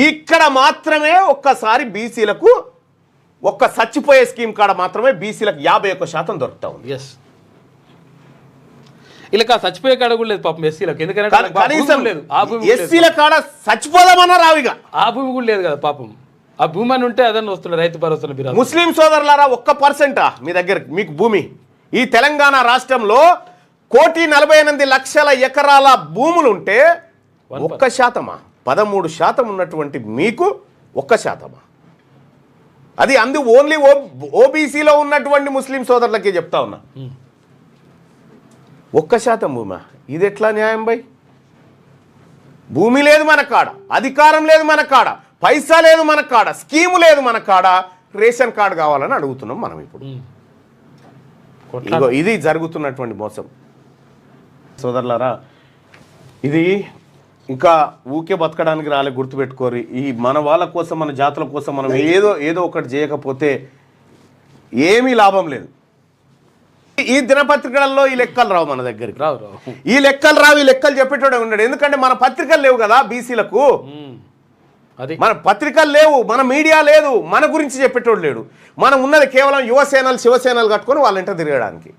ఇక్కడ మాత్రమే ఒక్కసారి బీసీలకు ఒక్క చచ్చిపోయే స్కీమ్ కాడ మాత్రమే బీసీలకు 51% దొరుకుతా ఉంది. ఇలా చచ్చిపోయే కాడ కూడా లేదు పాపం ఎస్సీలకు, ఎందుకంటే కనీసం లేదు ఆ భూమి, ఎస్సీల కాడ చచ్చిపోదామన్నా రావిగా ఆ భూమి కూడా లేదు కదా పాపం. ఆ భూమి అని ఉంటే అదన్నీ వస్తుంది రైతు భరోసా బిరా. ముస్లిం సోదరులారా 1% మీ దగ్గర మీకు భూమి ఈ తెలంగాణ రాష్ట్రంలో 1,48,00,000 ఎకరాల భూములు ఉంటే 1%, 13% ఉన్నటువంటి మీకు 1%. అది ఓన్లీ ఓబీసీలో ఉన్నటువంటి ముస్లిం సోదరులకే చెప్తా ఉన్నా. 1% భూమా, ఇది ఎట్లా న్యాయం బై? భూమి లేదు మన కాడ, అధికారం లేదు మన కాడ, పైసా లేదు మన కాడ, స్కీము లేదు మన కాడ, రేషన్ కార్డు కావాలని అడుగుతున్నాం మనం ఇప్పుడు. ఇది జరుగుతున్నటువంటి మోసం సోదరులారా. ఇది ఇంకా ఊకే బతకడానికి రాలే, గుర్తుపెట్టుకోరు. ఈ మన వాళ్ళ కోసం, మన జాతుల కోసం మనం ఏదో ఒకటి చేయకపోతే ఏమీ లాభం లేదు. ఈ దినపత్రికలలో ఈ లెక్కలు రావు మన దగ్గరికి, ఈ లెక్కలు చెప్పేటోడే ఉన్నాడు. ఎందుకంటే మన పత్రికలు లేవు కదా బీసీలకు, మన పత్రికలు లేవు, మన మీడియా లేదు, మన గురించి చెప్పేటోడు లేడు. మనం ఉన్నది కేవలం యువసేనలు శివసేనలు కట్టుకొని వాళ్ళ ఇంట తిరగడానికి.